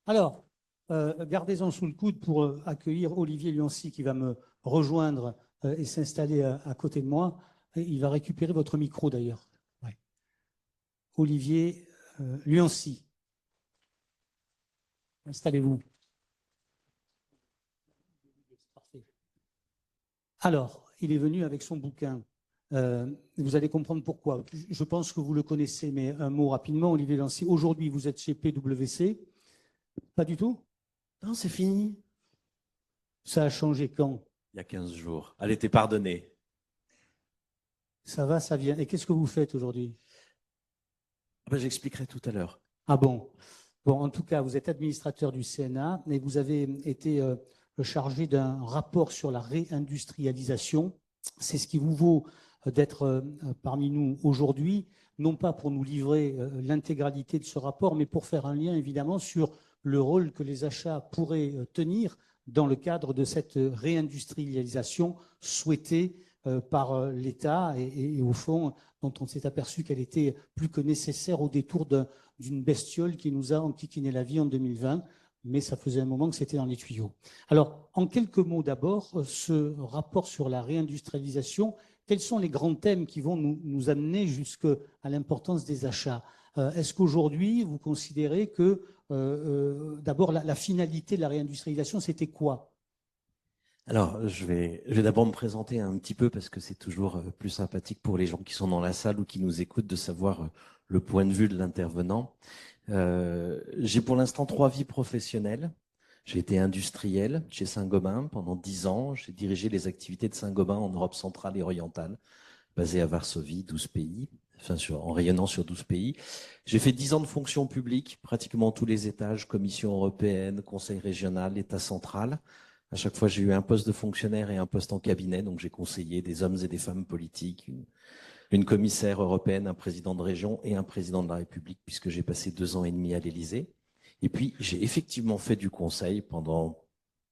Alors, gardez-en sous le coude pour accueillir Olivier Liancy qui va me rejoindre et s'installer à côté de moi. Et il va récupérer votre micro d'ailleurs. Ouais. Olivier Liancy, installez-vous. Parfait. Alors, il est venu avec son bouquin. Vous allez comprendre pourquoi. Je pense que vous le connaissez, mais un mot rapidement, Olivier Liancy. Aujourd'hui, vous êtes chez PwC. Pas du tout? Non, c'est fini. Ça a changé quand? Il y a 15 jours. Elle était pardonnée. Ça va, ça vient. Et qu'est-ce que vous faites aujourd'hui? Ben, j'expliquerai tout à l'heure. Ah bon? Bon, en tout cas, vous êtes administrateur du CNA et vous avez été chargé d'un rapport sur la réindustrialisation. C'est ce qui vous vaut d'être parmi nous aujourd'hui, non pas pour nous livrer l'intégralité de ce rapport, mais pour faire un lien évidemment sur le rôle que les achats pourraient tenir dans le cadre de cette réindustrialisation souhaitée par l'État et au fond, dont on s'est aperçu qu'elle était plus que nécessaire au détour d'une bestiole qui nous a enquiquiné la vie en 2020, mais ça faisait un moment que c'était dans les tuyaux. Alors, en quelques mots d'abord, ce rapport sur la réindustrialisation, quels sont les grands thèmes qui vont nous amener jusqu'à l'importance des achats? Est-ce qu'aujourd'hui, vous considérez que, d'abord, la finalité de la réindustrialisation, c'était quoi? Alors, je vais d'abord me présenter un petit peu parce que c'est toujours plus sympathique pour les gens qui sont dans la salle ou qui nous écoutent de savoir le point de vue de l'intervenant. J'ai pour l'instant 3 vies professionnelles. J'ai été industriel chez Saint-Gobain pendant 10 ans. J'ai dirigé les activités de Saint-Gobain en Europe centrale et orientale, basé à Varsovie, 12 pays, enfin en rayonnant sur 12 pays. J'ai fait 10 ans de fonction publique, pratiquement tous les étages, Commission européenne, Conseil régional, État central. À chaque fois, j'ai eu un poste de fonctionnaire et un poste en cabinet, donc j'ai conseillé des hommes et des femmes politiques, une commissaire européenne, un président de région et un président de la République, puisque j'ai passé 2 ans et demi à l'Élysée. Et puis, j'ai effectivement fait du conseil pendant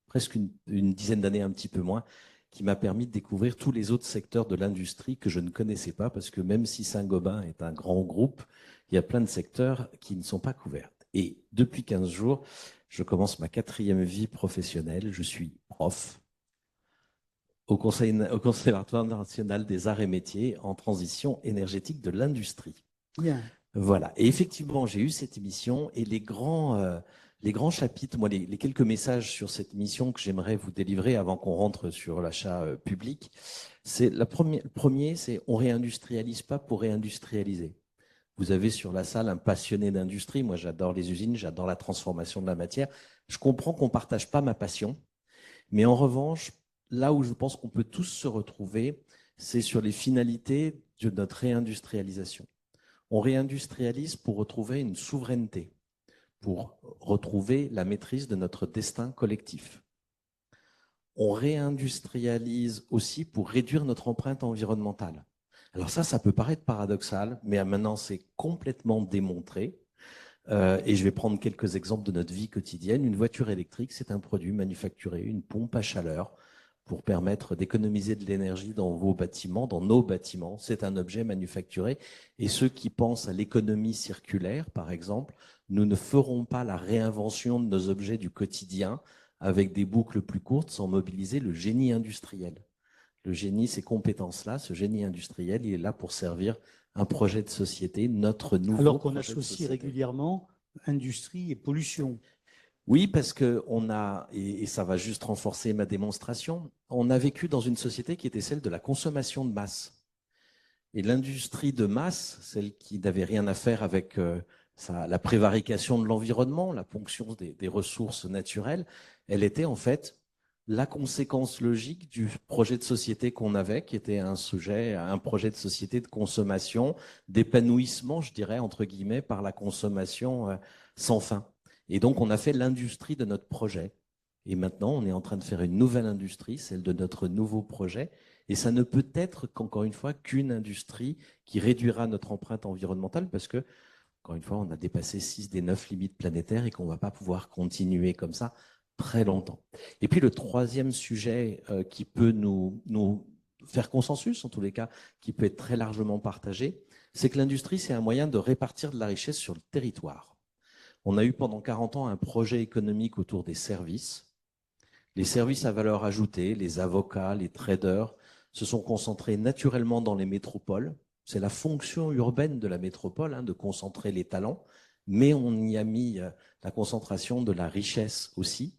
presque une dizaine d'années, un petit peu moins, qui m'a permis de découvrir tous les autres secteurs de l'industrie que je ne connaissais pas, parce que même si Saint-Gobain est un grand groupe, il y a plein de secteurs qui ne sont pas couverts. Et depuis 15 jours, je commence ma 4e vie professionnelle. Je suis prof au Conservatoire national des arts et métiers en transition énergétique de l'industrie. Bien. Voilà. Et effectivement, j'ai eu cette émission et les grands chapitres, moi, les quelques messages sur cette émission que j'aimerais vous délivrer avant qu'on rentre sur l'achat public, c'est le premier, c'est on réindustrialise pas pour réindustrialiser. Vous avez sur la salle un passionné d'industrie. Moi, j'adore les usines, j'adore la transformation de la matière. Je comprends qu'on ne partage pas ma passion, mais en revanche, là où je pense qu'on peut tous se retrouver, c'est sur les finalités de notre réindustrialisation. On réindustrialise pour retrouver une souveraineté, pour retrouver la maîtrise de notre destin collectif. On réindustrialise aussi pour réduire notre empreinte environnementale. Alors ça peut paraître paradoxal, mais maintenant c'est complètement démontré. Et je vais prendre quelques exemples de notre vie quotidienne. Une voiture électrique, c'est un produit manufacturé, une pompe à chaleur pour permettre d'économiser de l'énergie dans vos bâtiments, dans nos bâtiments. C'est un objet manufacturé. Et ceux qui pensent à l'économie circulaire, par exemple, nous ne ferons pas la réinvention de nos objets du quotidien avec des boucles plus courtes sans mobiliser le génie industriel. Le génie, ces compétences-là, ce génie industriel, il est là pour servir un projet de société, notre nouveau Alors qu'on projet de associe société. régulièrement industrie et pollution. Oui, parce que on a, et ça va juste renforcer ma démonstration, on a vécu dans une société qui était celle de la consommation de masse. Et l'industrie de masse, celle qui n'avait rien à faire avec la prévarication de l'environnement, la ponction des ressources naturelles, elle était en fait la conséquence logique du projet de société qu'on avait, qui était un projet de société de consommation, d'épanouissement, je dirais, entre guillemets, par la consommation sans fin. Et donc, on a fait l'industrie de notre projet. Et maintenant, on est en train de faire une nouvelle industrie, celle de notre nouveau projet. Et ça ne peut être qu'encore une fois qu'une industrie qui réduira notre empreinte environnementale parce que, encore une fois, on a dépassé 6 des 9 limites planétaires et qu'on ne va pas pouvoir continuer comme ça très longtemps. Et puis le troisième sujet qui peut nous faire consensus, en tous les cas, qui peut être très largement partagé, c'est que l'industrie, c'est un moyen de répartir de la richesse sur le territoire. On a eu pendant 40 ans un projet économique autour des services. Les services à valeur ajoutée, les avocats, les traders, se sont concentrés naturellement dans les métropoles. C'est la fonction urbaine de la métropole, de concentrer les talents, mais on y a mis la concentration de la richesse aussi.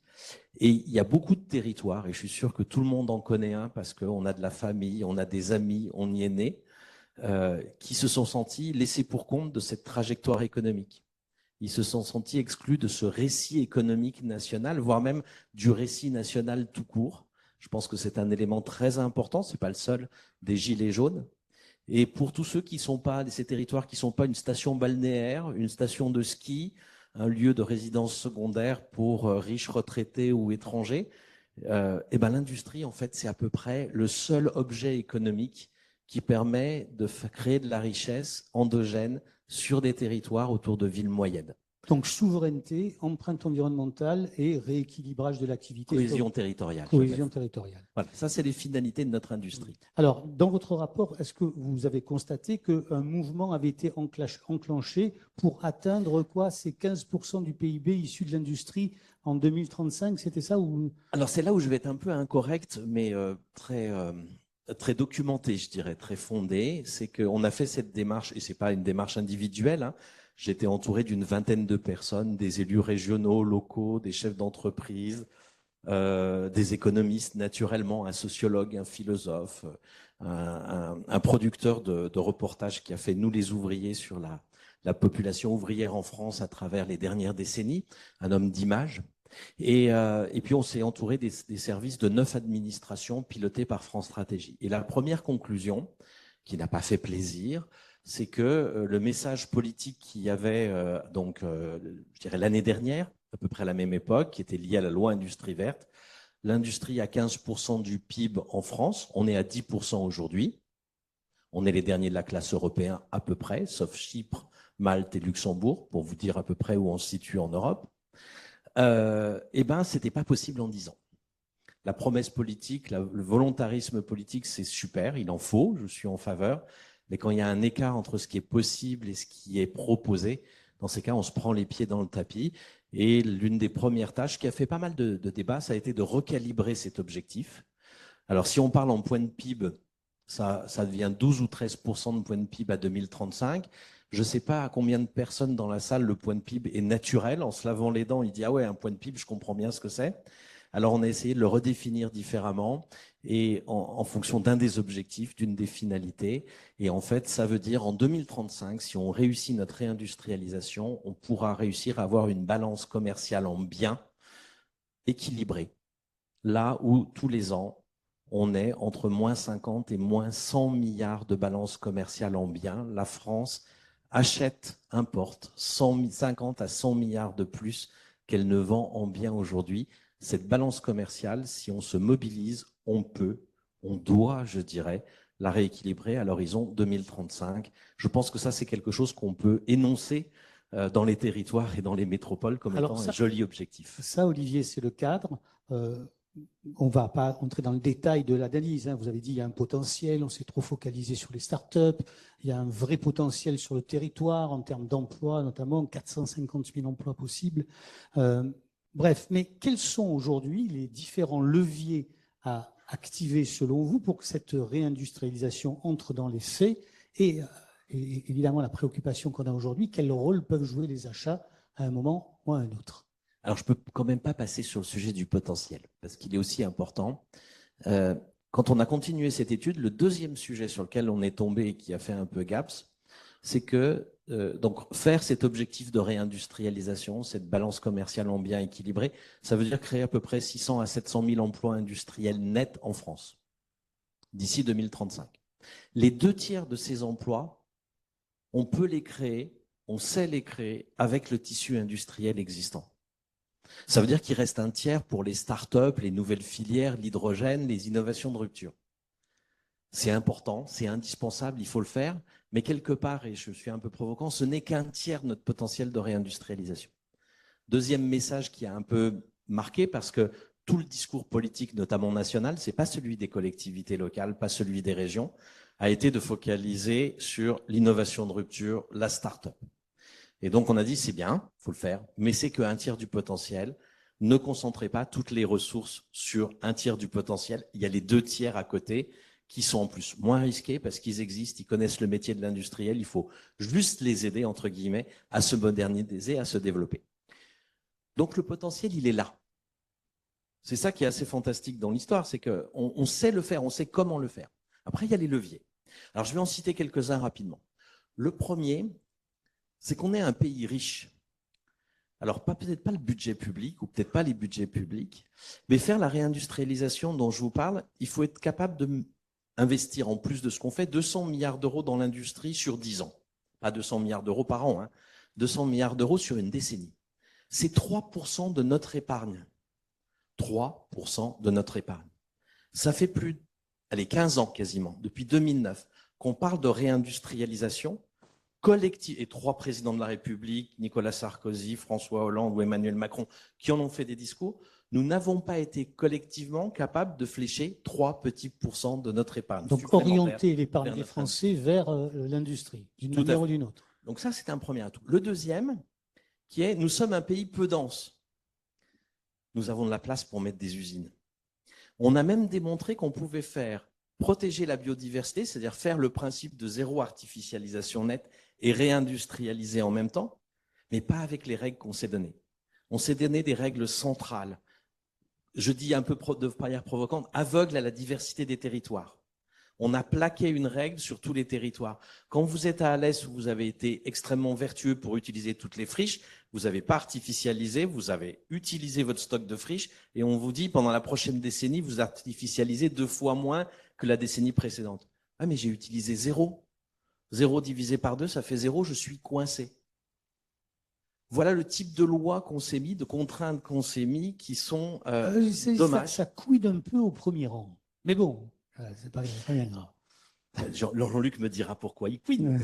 Et il y a beaucoup de territoires, et je suis sûr que tout le monde en connaît un, parce qu'on a de la famille, on a des amis, on y est né, qui se sont sentis laissés pour compte de cette trajectoire économique. Ils se sont sentis exclus de ce récit économique national, voire même du récit national tout court. Je pense que c'est un élément très important, ce n'est pas le seul des Gilets jaunes. Et pour tous ceux qui ne sont pas, ces territoires qui ne sont pas une station balnéaire, une station de ski, un lieu de résidence secondaire pour riches retraités ou étrangers, et ben l'industrie, en fait, c'est à peu près le seul objet économique qui permet de créer de la richesse endogène sur des territoires autour de villes moyennes. Donc, souveraineté, empreinte environnementale et rééquilibrage de l'activité. Cohésion territoriale. Cohésion territoriale. Voilà, ça, c'est les finalités de notre industrie. Alors, dans votre rapport, est-ce que vous avez constaté qu'un mouvement avait été enclenché pour atteindre quoi, ces 15% du PIB issus de l'industrie en 2035? C'était ça ou... Alors, c'est là où je vais être un peu incorrect, mais très documenté, je dirais, très fondé. C'est qu'on a fait cette démarche, et ce n'est pas une démarche individuelle. J'étais entouré d'une vingtaine de personnes, des élus régionaux, locaux, des chefs d'entreprise, des économistes naturellement, un sociologue, un philosophe, un producteur de reportages qui a fait Nous les ouvriers sur la population ouvrière en France à travers les dernières décennies, un homme d'image. Et puis on s'est entouré des services de 9 administrations pilotées par France Stratégie. Et la première conclusion, qui n'a pas fait plaisir, c'est que le message politique qu'il y avait je dirais l'année dernière, à peu près à la même époque, qui était lié à la loi industrie verte, l'industrie à 15% du PIB en France, on est à 10% aujourd'hui, on est les derniers de la classe européenne à peu près, sauf Chypre, Malte et Luxembourg, pour vous dire à peu près où on se situe en Europe. Eh ben, c'était pas possible en 10 ans. La promesse politique, le volontarisme politique, c'est super, il en faut, je suis en faveur, mais quand il y a un écart entre ce qui est possible et ce qui est proposé, dans ces cas, on se prend les pieds dans le tapis. Et l'une des premières tâches qui a fait pas mal de débats, ça a été de recalibrer cet objectif. Alors, si on parle en points de PIB, ça devient 12 ou 13% de points de PIB à 2035. Je ne sais pas à combien de personnes dans la salle le point de PIB est naturel. En se lavant les dents, il dit « Ah ouais, un point de PIB, je comprends bien ce que c'est ». Alors, on a essayé de le redéfinir différemment et en fonction d'un des objectifs, d'une des finalités. Et en fait, ça veut dire en 2035, si on réussit notre réindustrialisation, on pourra réussir à avoir une balance commerciale en biens équilibrée. Là où tous les ans, on est entre moins 50 et moins 100 milliards de balance commerciale en biens. La France achète, importe 50 à 100 milliards de plus qu'elle ne vend en biens aujourd'hui. Cette balance commerciale, si on se mobilise, on peut, on doit, je dirais, la rééquilibrer à l'horizon 2035. Je pense que ça, c'est quelque chose qu'on peut énoncer dans les territoires et dans les métropoles comme étant un joli objectif. Ça, Olivier, c'est le cadre. On ne va pas entrer dans le détail de l'analyse. Vous avez dit qu'il y a un potentiel, on s'est trop focalisé sur les startups. Il y a un vrai potentiel sur le territoire en termes d'emploi, notamment 450 000 emplois possibles. Bref, mais quels sont aujourd'hui les différents leviers à activer selon vous pour que cette réindustrialisation entre dans les faits et évidemment la préoccupation qu'on a aujourd'hui, quel rôle peuvent jouer les achats à un moment ou à un autre? Alors, je ne peux quand même pas passer sur le sujet du potentiel, parce qu'il est aussi important. Quand on a continué cette étude, le deuxième sujet sur lequel on est tombé et qui a fait un peu gaps, c'est que donc faire cet objectif de réindustrialisation, cette balance commerciale en biens équilibrée, ça veut dire créer à peu près 600 à 700 000 emplois industriels nets en France d'ici 2035. Les 2/3 de ces emplois, on peut les créer, on sait les créer avec le tissu industriel existant. Ça veut dire qu'il reste un tiers pour les startups, les nouvelles filières, l'hydrogène, les innovations de rupture. C'est important, c'est indispensable, il faut le faire, mais quelque part, et je suis un peu provocant, ce n'est qu'un tiers de notre potentiel de réindustrialisation. Deuxième message qui a un peu marqué, parce que tout le discours politique, notamment national, ce n'est pas celui des collectivités locales, pas celui des régions, a été de focaliser sur l'innovation de rupture, la start-up. Et donc, on a dit, c'est bien, il faut le faire, mais c'est qu'un tiers du potentiel. Ne concentrez pas toutes les ressources sur un tiers du potentiel. Il y a les 2 tiers à côté qui sont en plus moins risqués parce qu'ils existent, ils connaissent le métier de l'industriel. Il faut juste les aider, entre guillemets, à se moderniser, à se développer. Donc, le potentiel, il est là. C'est ça qui est assez fantastique dans l'histoire, c'est qu'on sait le faire, on sait comment le faire. Après, il y a les leviers. Alors, je vais en citer quelques-uns rapidement. Le premier, c'est qu'on est un pays riche. Alors, peut-être pas le budget public, ou peut-être pas les budgets publics, mais faire la réindustrialisation dont je vous parle, il faut être capable d'investir, en plus de ce qu'on fait, 200 milliards d'euros dans l'industrie sur 10 ans. Pas 200 milliards d'euros par an, hein, 200 milliards d'euros sur une décennie. C'est 3% de notre épargne. 3% de notre épargne. Ça fait plus, 15 ans quasiment, depuis 2009, qu'on parle de réindustrialisation collective. Et 3 présidents de la République, Nicolas Sarkozy, François Hollande ou Emmanuel Macron, qui en ont fait des discours, nous n'avons pas été collectivement capables de flécher 3 petits pourcents de notre épargne. Donc orienter l'épargne des Français vers l'industrie, d'une manière ou d'une autre. Donc ça, c'est un premier atout. Le deuxième, qui est, nous sommes un pays peu dense. Nous avons de la place pour mettre des usines. On a même démontré qu'on pouvait protéger la biodiversité, c'est-à-dire faire le principe de zéro artificialisation nette et réindustrialiser en même temps, mais pas avec les règles qu'on s'est données. On s'est donné des règles centrales. Je dis un peu de manière provocante, aveugles à la diversité des territoires. On a plaqué une règle sur tous les territoires. Quand vous êtes à Alès, où vous avez été extrêmement vertueux pour utiliser toutes les friches, vous n'avez pas artificialisé, vous avez utilisé votre stock de friches et on vous dit, pendant la prochaine décennie, vous artificialisez 2 fois moins que la décennie précédente. Ah, mais j'ai utilisé 0. 0 divisé par 2, ça fait 0, je suis coincé. Voilà le type de loi qu'on s'est mis, de contraintes qu'on s'est mis, qui sont dommages. Ça couille un peu au premier rang. Mais bon, c'est pas bien grave. Jean-Luc me dira pourquoi il couine.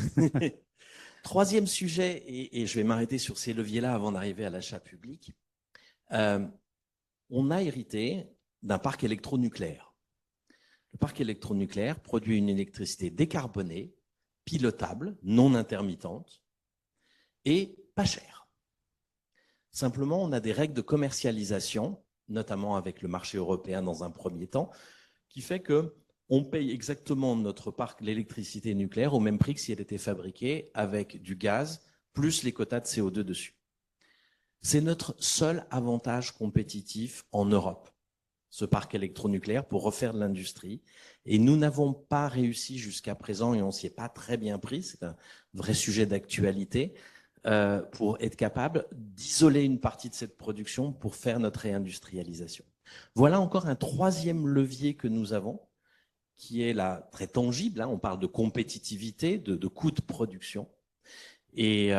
Troisième sujet, et je vais m'arrêter sur ces leviers-là avant d'arriver à l'achat public. On a hérité d'un parc électronucléaire. Le parc électronucléaire produit une électricité décarbonée, pilotable, non intermittente et pas chère. Simplement, on a des règles de commercialisation, notamment avec le marché européen dans un premier temps, qui fait qu'on paye exactement notre parc, l'électricité nucléaire, au même prix que si elle était fabriquée avec du gaz, plus les quotas de CO2 dessus. C'est notre seul avantage compétitif en Europe, ce parc électronucléaire, pour refaire de l'industrie. Et nous n'avons pas réussi jusqu'à présent, et on ne s'y est pas très bien pris, c'est un vrai sujet d'actualité, pour être capable d'isoler une partie de cette production pour faire notre réindustrialisation. Voilà encore un troisième levier que nous avons, qui est là très tangible. On parle de compétitivité, de coût de production. Et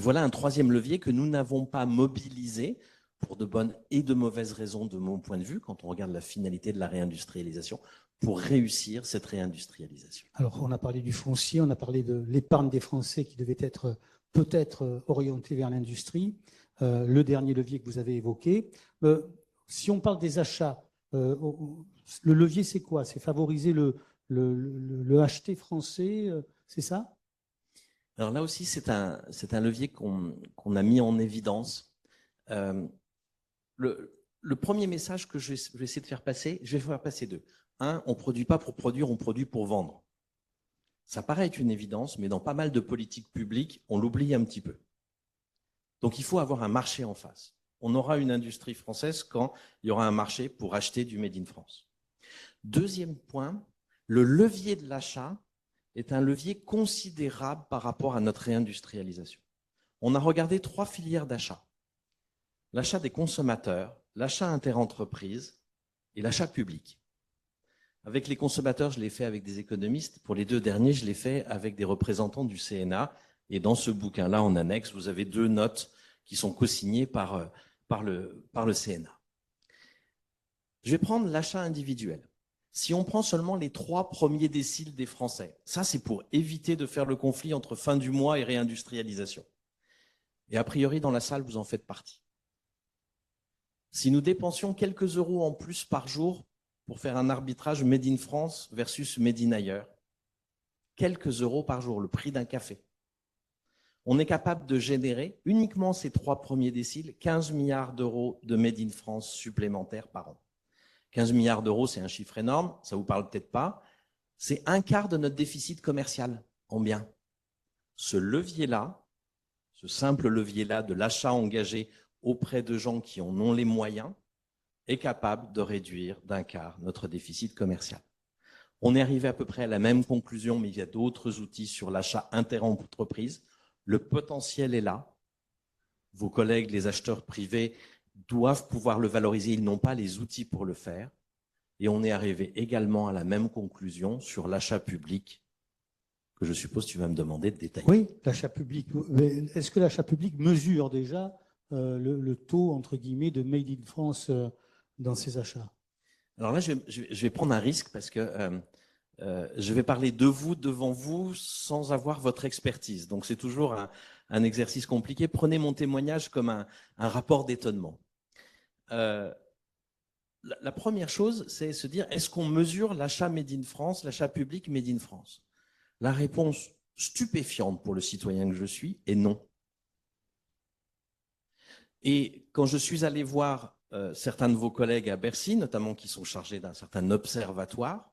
voilà un troisième levier que nous n'avons pas mobilisé pour de bonnes et de mauvaises raisons de mon point de vue, quand on regarde la finalité de la réindustrialisation, pour réussir cette réindustrialisation. Alors, on a parlé du foncier, on a parlé de l'épargne des Français qui devait être peut-être orientée vers l'industrie, le dernier levier que vous avez évoqué. Si on parle des achats, le levier, c'est quoi? C'est favoriser le acheté français, c'est ça? Alors là aussi, c'est un levier qu'on a mis en évidence. Le premier message que je vais essayer de faire passer, je vais faire passer 2. 1, on ne produit pas pour produire, on produit pour vendre. Ça paraît être une évidence, mais dans pas mal de politiques publiques, on l'oublie un petit peu. Donc il faut avoir un marché en face. On aura une industrie française quand il y aura un marché pour acheter du Made in France. Deuxième point, le levier de l'achat est un levier considérable par rapport à notre réindustrialisation. On a regardé 3 filières d'achat. L'achat des consommateurs, l'achat interentreprises et l'achat public. Avec les consommateurs, je l'ai fait avec des économistes. Pour les 2 derniers, je l'ai fait avec des représentants du CNA. Et dans ce bouquin-là, en annexe, vous avez 2 notes qui sont co-signées par le CNA. Je vais prendre l'achat individuel. Si on prend seulement les 3 premiers déciles des Français, ça c'est pour éviter de faire le conflit entre fin du mois et réindustrialisation. Et a priori, dans la salle, vous en faites partie. Si nous dépensions quelques euros en plus par jour pour faire un arbitrage Made in France versus Made in ailleurs, quelques euros par jour, le prix d'un café, on est capable de générer uniquement ces 3 premiers déciles 15 milliards d'euros de Made in France supplémentaires par an. 15 milliards d'euros, c'est un chiffre énorme, ça ne vous parle peut-être pas. C'est un quart de notre déficit commercial en biens. Ce levier-là, ce simple levier-là de l'achat engagé auprès de gens qui en ont les moyens, est capable de réduire d'un quart notre déficit commercial. On est arrivé à peu près à la même conclusion, mais il y a d'autres outils sur l'achat inter-entreprise. Le potentiel est là. Vos collègues, les acheteurs privés, doivent pouvoir le valoriser. Ils n'ont pas les outils pour le faire. Et on est arrivé également à la même conclusion sur l'achat public, que je suppose tu vas me demander de détailler. Oui, l'achat public. Est-ce que l'achat public mesure déjà le taux, entre guillemets, de Made in France dans ces achats? Alors là, je vais prendre un risque parce que je vais parler de vous, devant vous, sans avoir votre expertise. Donc, c'est toujours un exercice compliqué. Prenez mon témoignage comme un rapport d'étonnement. La première chose, c'est se dire, est-ce qu'on mesure l'achat Made in France, l'achat public Made in France? La réponse stupéfiante pour le citoyen que je suis est non. Et quand je suis allé voir certains de vos collègues à Bercy, notamment qui sont chargés d'un certain observatoire,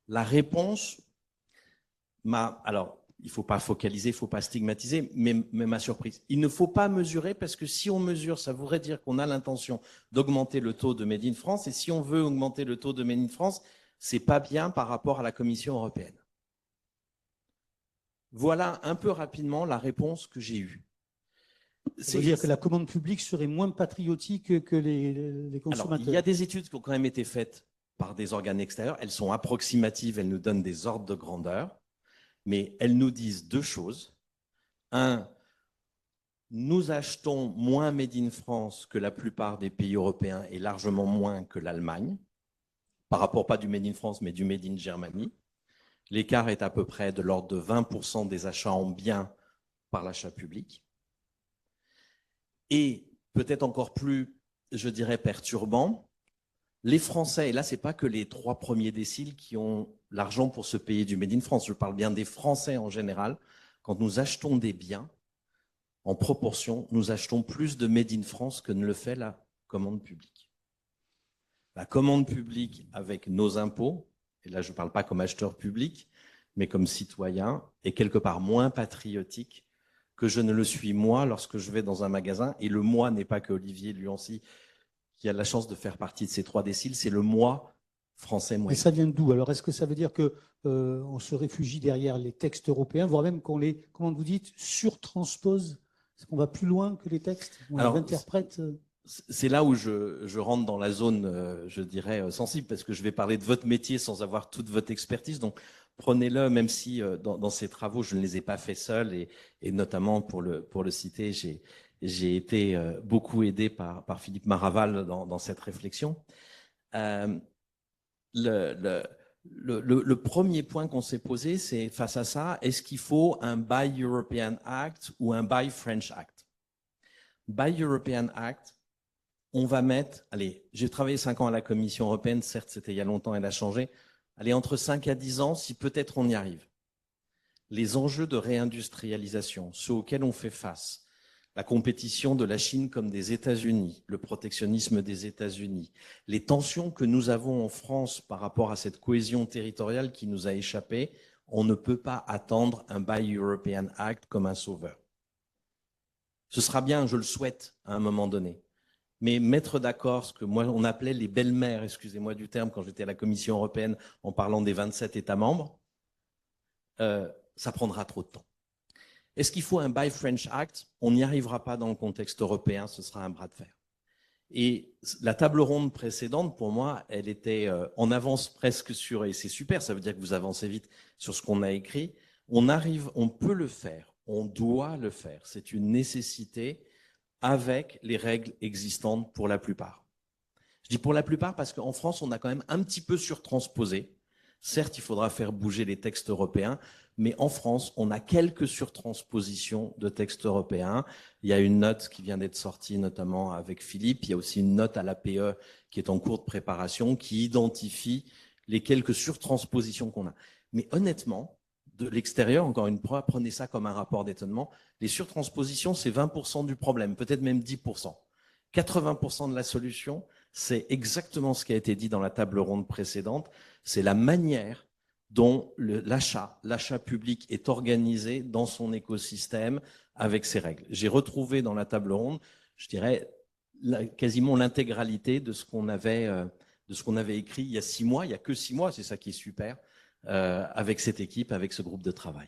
la réponse m'a... Alors, il ne faut pas focaliser, il ne faut pas stigmatiser, mais m'a surprise. Il ne faut pas mesurer parce que si on mesure, ça voudrait dire qu'on a l'intention d'augmenter le taux de Made in France. Et si on veut augmenter le taux de Made in France, ce n'est pas bien par rapport à la Commission européenne. Voilà un peu rapidement la réponse que j'ai eue. Ça veut dire que la commande publique serait moins patriotique que les consommateurs. Alors, il y a des études qui ont quand même été faites par des organes extérieurs. Elles sont approximatives, elles nous donnent des ordres de grandeur, mais elles nous disent deux choses. Un, nous achetons moins Made in France que la plupart des pays européens et largement moins que l'Allemagne, par rapport pas du Made in France, mais du Made in Germany. L'écart est à peu près de l'ordre de 20% des achats en biens par l'achat public. Et peut-être encore plus, je dirais, perturbant, les Français, et là, ce n'est pas que les 3 premiers déciles qui ont l'argent pour se payer du Made in France, je parle bien des Français en général, quand nous achetons des biens, en proportion, nous achetons plus de Made in France que ne le fait la commande publique. La commande publique avec nos impôts, et là je ne parle pas comme acheteur public, mais comme citoyen, est quelque part moins patriotique que je ne le suis moi lorsque je vais dans un magasin. Et le moi n'est pas que Olivier Luancy qui a la chance de faire partie de ces 3 déciles, c'est le moi français moyen. Et ça vient d'où? Alors, est-ce que ça veut dire qu'on se réfugie derrière les textes européens, voire même qu'on les, comment vous dites, surtranspose? Est-ce qu'on va plus loin que les textes? On les interprète? C'est là où je rentre dans la zone, je dirais, sensible, parce que je vais parler de votre métier sans avoir toute votre expertise. Donc, prenez-le, même si dans ces travaux, je ne les ai pas faits seul, et notamment pour le citer, j'ai été beaucoup aidé par Philippe Maraval dans cette réflexion. Le premier point qu'on s'est posé, c'est face à ça, est-ce qu'il faut un Buy European Act ou un Buy French Act? Buy European Act, on va mettre, allez, j'ai travaillé 5 ans à la Commission européenne, certes c'était il y a longtemps, elle a changé, allez, entre 5 à 10 ans, si peut-être on y arrive. Les enjeux de réindustrialisation, ceux auxquels on fait face, la compétition de la Chine comme des États-Unis, le protectionnisme des États-Unis, les tensions que nous avons en France par rapport à cette cohésion territoriale qui nous a échappé, on ne peut pas attendre un Buy European Act comme un sauveur. Ce sera bien, je le souhaite, à un moment donné. Mais mettre d'accord ce que moi on appelait les belles-mères, excusez-moi du terme, quand j'étais à la Commission européenne en parlant des 27 États membres, ça prendra trop de temps. Est-ce qu'il faut un Buy French Act? On n'y arrivera pas dans le contexte européen, ce sera un bras de fer. Et la table ronde précédente, pour moi, elle était en avance presque sur, et c'est super, ça veut dire que vous avancez vite sur ce qu'on a écrit. On peut le faire, on doit le faire, c'est une nécessité avec les règles existantes pour la plupart. Je dis pour la plupart parce qu'en France, on a quand même un petit peu surtransposé. Certes, il faudra faire bouger les textes européens, mais en France, on a quelques surtranspositions de textes européens. Il y a une note qui vient d'être sortie, notamment avec Philippe. Il y a aussi une note à l'APE qui est en cours de préparation, qui identifie les quelques surtranspositions qu'on a. Mais honnêtement, de l'extérieur, encore une fois, prenez ça comme un rapport d'étonnement, les surtranspositions, c'est 20% du problème, peut-être même 10%. 80% de la solution, c'est exactement ce qui a été dit dans la table ronde précédente, c'est la manière dont l'achat public est organisé dans son écosystème avec ses règles. J'ai retrouvé dans la table ronde, je dirais, quasiment l'intégralité de ce qu'on avait écrit il y a 6 mois. Il n'y a que 6 mois, c'est ça qui est super, avec cette équipe, avec ce groupe de travail.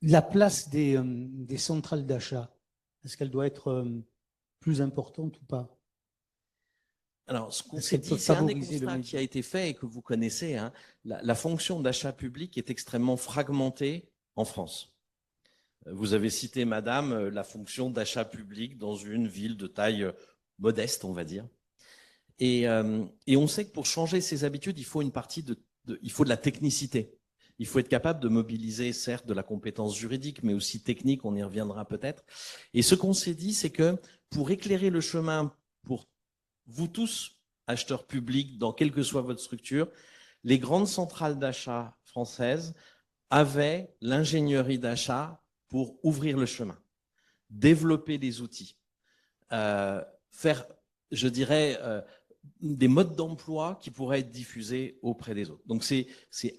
La place des centrales d'achat, est-ce qu'elle doit être plus importante ou pas? Alors, ce qu'on s'est dit, c'est un des constats qui a été fait et que vous connaissez. Hein, la fonction d'achat public est extrêmement fragmentée en France. Vous avez cité, madame, la fonction d'achat public dans une ville de taille modeste, on va dire. Et on sait que pour changer ces habitudes, il faut il faut de la technicité. Il faut être capable de mobiliser, certes, de la compétence juridique, mais aussi technique, on y reviendra peut-être. Et ce qu'on s'est dit, c'est que pour éclairer le chemin pour vous tous, acheteurs publics, dans quelle que soit votre structure, les grandes centrales d'achat françaises avaient l'ingénierie d'achat pour ouvrir le chemin, développer des outils, faire, je dirais, des modes d'emploi qui pourraient être diffusés auprès des autres. Donc c'est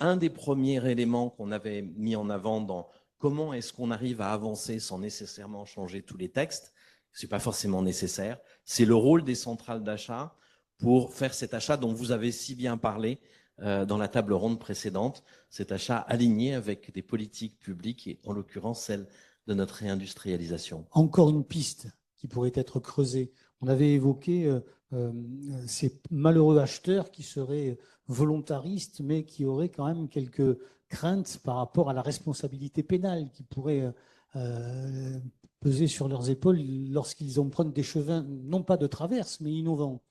un des premiers éléments qu'on avait mis en avant dans comment est-ce qu'on arrive à avancer sans nécessairement changer tous les textes. Ce n'est pas forcément nécessaire. C'est le rôle des centrales d'achat pour faire cet achat dont vous avez si bien parlé dans la table ronde précédente, cet achat aligné avec des politiques publiques et en l'occurrence celle de notre réindustrialisation. Encore une piste qui pourrait être creusée. On avait évoqué ces malheureux acheteurs qui seraient volontaristes, mais qui auraient quand même quelques craintes par rapport à la responsabilité pénale qui pourrait peser sur leurs épaules lorsqu'ils empruntent des chemins, non pas de traverse, mais innovants.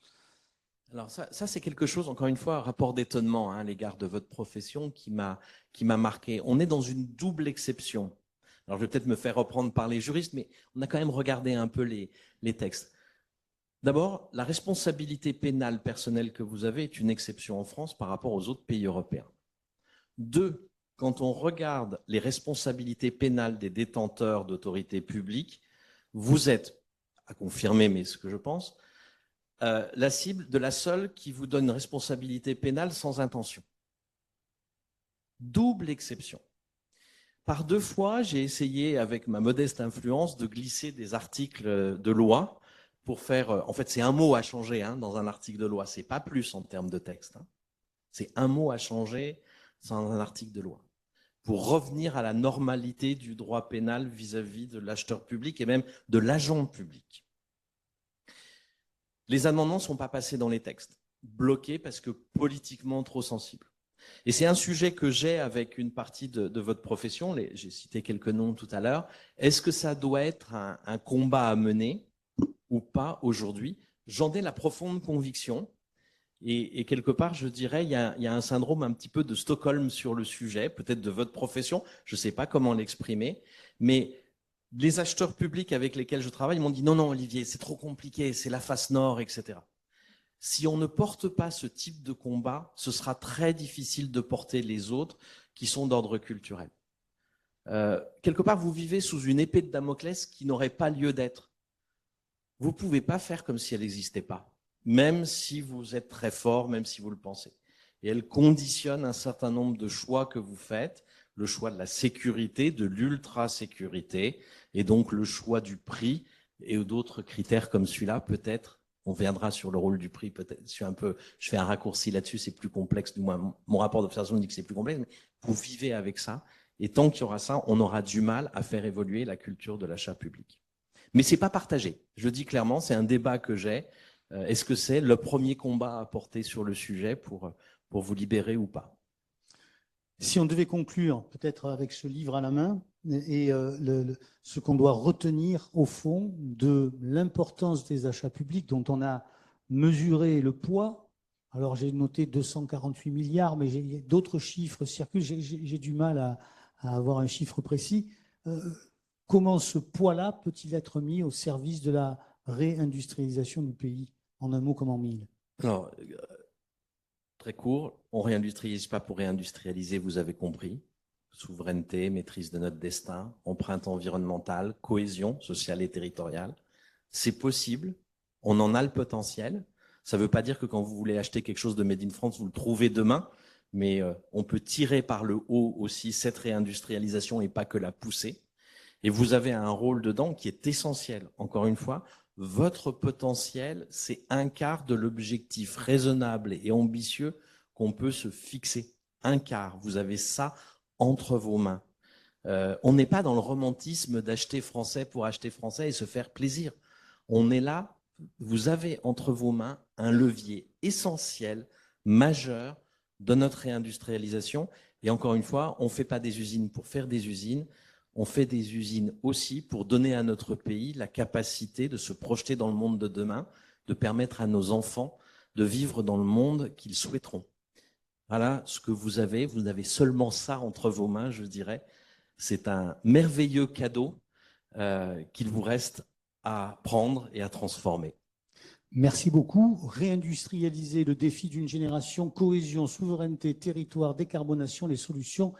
Alors ça c'est quelque chose, encore une fois, un rapport d'étonnement à l'égard de votre profession qui m'a marqué. On est dans une double exception. Alors je vais peut-être me faire reprendre par les juristes, mais on a quand même regardé un peu les textes. D'abord, la responsabilité pénale personnelle que vous avez est une exception en France par rapport aux autres pays européens. 2, quand on regarde les responsabilités pénales des détenteurs d'autorité publique, vous êtes, à confirmer, mais ce que je pense, la cible de la seule qui vous donne une responsabilité pénale sans intention. Double exception. Par 2 fois, j'ai essayé, avec ma modeste influence, de glisser des articles de loi pour faire... En fait, c'est un mot à changer dans un article de loi. Ce n'est pas plus en termes de texte. C'est un mot à changer dans un article de loi pour revenir à la normalité du droit pénal vis-à-vis de l'acheteur public et même de l'agent public. Les amendements ne sont pas passés dans les textes, bloqués parce que politiquement trop sensibles. Et c'est un sujet que j'ai avec une partie de votre profession, j'ai cité quelques noms tout à l'heure. Est-ce que ça doit être un combat à mener ou pas aujourd'hui? J'en ai la profonde conviction. Et quelque part, je dirais, il y a un syndrome un petit peu de Stockholm sur le sujet, peut-être de votre profession, je ne sais pas comment l'exprimer, mais les acheteurs publics avec lesquels je travaille m'ont dit « Non, non, Olivier, c'est trop compliqué, c'est la face nord, etc. » Si on ne porte pas ce type de combat, ce sera très difficile de porter les autres qui sont d'ordre culturel. Quelque part, vous vivez sous une épée de Damoclès qui n'aurait pas lieu d'être. Vous ne pouvez pas faire comme si elle n'existait pas, même si vous êtes très fort, même si vous le pensez. Et elle conditionne un certain nombre de choix que vous faites, le choix de la sécurité, de l'ultra-sécurité, et donc le choix du prix et d'autres critères comme celui-là, peut-être. On viendra sur le rôle du prix, peut-être. Je fais un raccourci là-dessus, c'est plus complexe. Du moins, mon rapport d'observation dit que c'est plus complexe, mais vous vivez avec ça. Et tant qu'il y aura ça, on aura du mal à faire évoluer la culture de l'achat public. Mais ce n'est pas partagé. Je le dis clairement, c'est un débat que j'ai. Est-ce que c'est le premier combat à porter sur le sujet pour vous libérer ou pas? Si on devait conclure, peut-être avec ce livre à la main, et ce qu'on doit retenir au fond de l'importance des achats publics dont on a mesuré le poids. Alors j'ai noté 248 milliards, mais d'autres chiffres circulent, j'ai du mal à avoir un chiffre précis. Comment ce poids-là peut-il être mis au service de la réindustrialisation du pays, en un mot comme en mille? Alors, très court, on ne réindustrialise pas pour réindustrialiser, vous avez compris. souveraineté, maîtrise de notre destin, empreinte environnementale, cohésion sociale et territoriale. C'est possible, on en a le potentiel. Ça ne veut pas dire que quand vous voulez acheter quelque chose de Made in France, vous le trouvez demain, mais on peut tirer par le haut aussi cette réindustrialisation et pas que la pousser. Et vous avez un rôle dedans qui est essentiel. Encore une fois, votre potentiel, c'est un quart de l'objectif raisonnable et ambitieux qu'on peut se fixer. Un quart, vous avez ça entre vos mains. On n'est pas dans le romantisme d'acheter français pour acheter français et se faire plaisir. On est là, vous avez entre vos mains un levier essentiel, majeur de notre réindustrialisation. Et encore une fois, on ne fait pas des usines pour faire des usines, on fait des usines aussi pour donner à notre pays la capacité de se projeter dans le monde de demain, de permettre à nos enfants de vivre dans le monde qu'ils souhaiteront. Voilà ce que vous avez seulement ça entre vos mains, je dirais. C'est un merveilleux cadeau qu'il vous reste à prendre et à transformer. Merci beaucoup. Réindustrialiser le défi d'une génération, cohésion, souveraineté, territoire, décarbonation, les solutions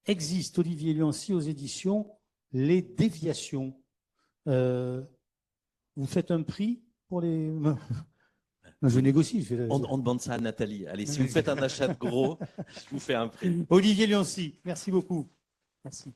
existent. Olivier Luancy aux éditions Les Déviations. Vous faites un prix pour les... Je négocie. On demande ça à Nathalie. Allez, si vous faites un achat de gros, je vous fais un prix. Olivier Luancy, merci beaucoup. Merci.